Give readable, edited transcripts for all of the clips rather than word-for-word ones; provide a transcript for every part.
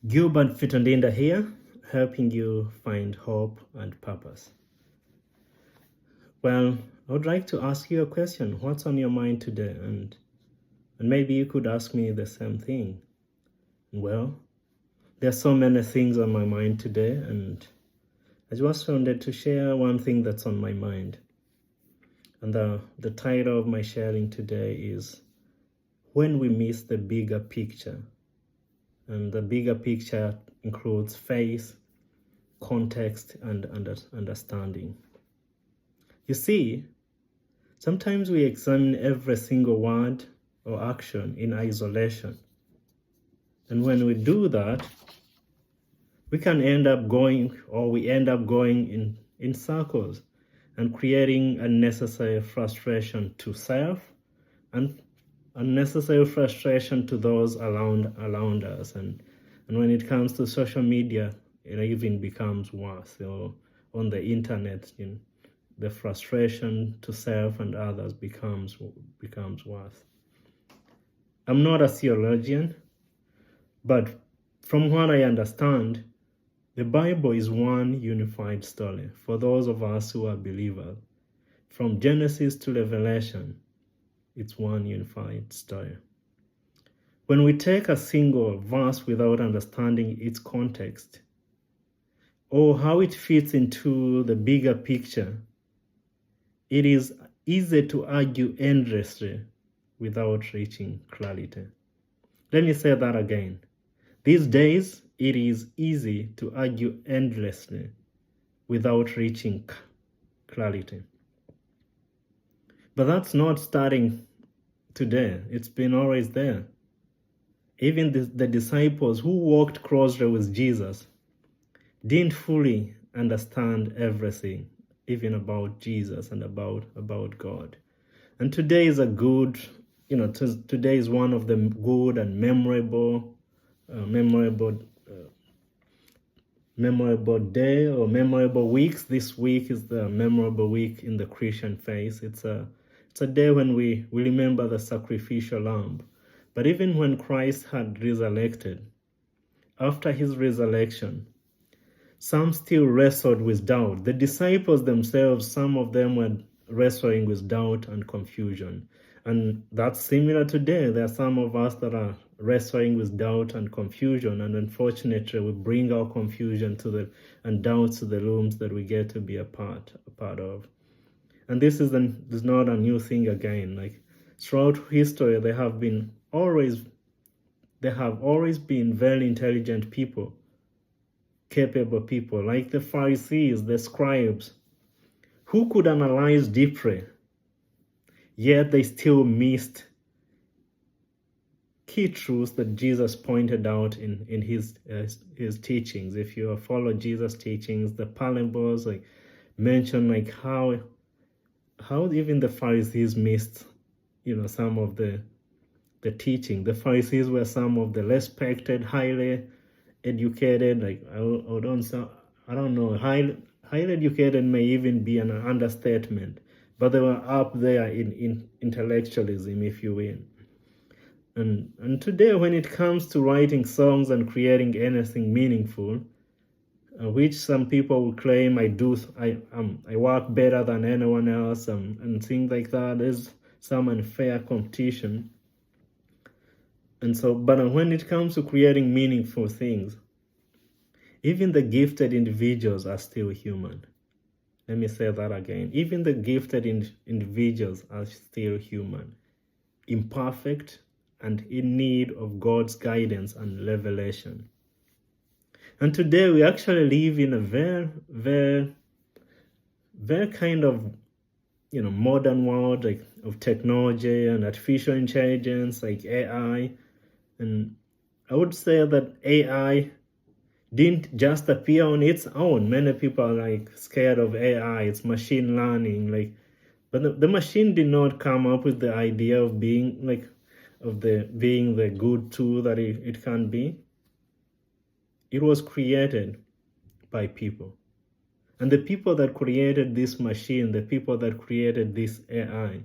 Gilbert Mfitundinda here, helping you find hope and purpose. Well, I would like to ask you a question. What's on your mind today? And maybe you could ask me the same thing. Well, there's so many things on my mind today, and I just wanted to share one thing that's on my mind. And the title of my sharing today is When We Miss the Bigger Picture. And the bigger picture includes faith, context, and understanding. You see, sometimes we examine every single word or action in isolation. And when we do that, we end up going in circles and creating unnecessary frustration to self and unnecessary frustration to those around us. And when it comes to social media, it even becomes worse. So on the internet, the frustration to self and others becomes worse. I'm not a theologian, but from what I understand, the Bible is one unified story for those of us who are believers. From Genesis to Revelation, it's one unified story. When we take a single verse without understanding its context or how it fits into the bigger picture, it is easy to argue endlessly without reaching clarity. Let me say that again. These days, it is easy to argue endlessly without reaching clarity. But that's not starting today. It's been always there. Even the disciples who walked closely with Jesus didn't fully understand everything, even about Jesus and about God. And today is today is one of the good and memorable day or memorable weeks. This week is the memorable week in the Christian faith. It's a day when we remember the sacrificial lamb. But even when Christ had resurrected, after his resurrection, some still wrestled with doubt. The disciples themselves, some of them were wrestling with doubt and confusion. And that's similar today. There are some of us that are wrestling with doubt and confusion, and unfortunately we bring our confusion and doubts to the rooms that we get to be a part of. And this is not a new thing again. Like throughout history, there have always been very intelligent people, capable people, like the Pharisees, the scribes, who could analyze deeply, yet they still missed key truths that Jesus pointed out in his teachings. If you follow Jesus' teachings, the parables mention how even the Pharisees missed some of the teaching. The Pharisees were some of the respected, highly educated, highly educated may even be an understatement, but they were up there in intellectualism, if you will. And today, when it comes to writing songs and creating anything meaningful, which some people will claim I work better than anyone else, and things like that, there's some unfair competition. And so, but when it comes to creating meaningful things, even the gifted individuals are still human. Let me say that again. Even the gifted individuals are still human, imperfect, and in need of God's guidance and revelation. And today we actually live in a very, very, very kind of modern world of technology and artificial intelligence, like AI. And I would say that AI didn't just appear on its own. Many people are scared of AI. It's machine learning, but the machine did not come up with the idea of being the good tool that it can be. It was created by people. And the people that created this machine, the people that created this AI,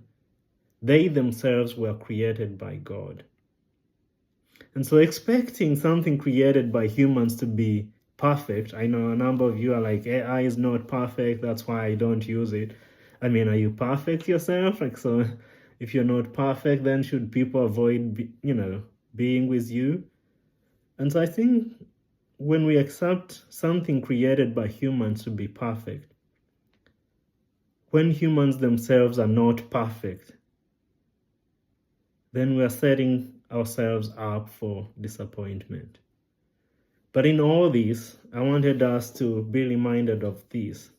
they themselves were created by God. And so expecting something created by humans to be perfect, I know a number of you are like, AI is not perfect, that's why I don't use it. I mean, are you perfect yourself? Like, so if you're not perfect, then should people avoid, being with you? And so I think when we accept something created by humans to be perfect, when humans themselves are not perfect, then we are setting ourselves up for disappointment. But in all this, I wanted us to be reminded of this.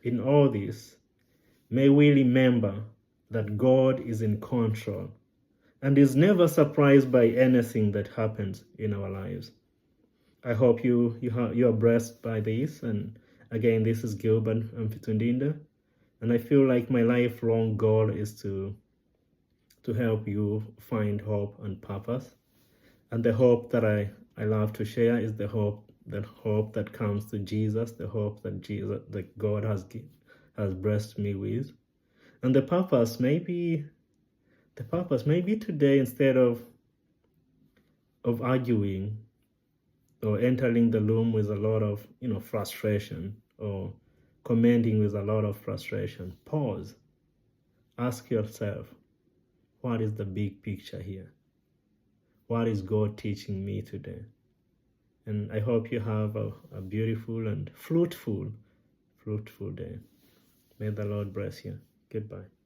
In all this, may we remember that God is in control and is never surprised by anything that happens in our lives. I hope you are blessed by this. And again, this is Gilbert Mfitundinda, and I feel like my lifelong goal is to help you find hope and purpose. And the hope that I love to share is the hope that comes to Jesus, the hope that God has blessed me with. And the purpose maybe today, instead of arguing or entering the room with a lot of frustration, or commenting with a lot of frustration, pause. Ask yourself, what is the big picture here? What is God teaching me today? And I hope you have a beautiful and fruitful day. May the Lord bless you. Goodbye.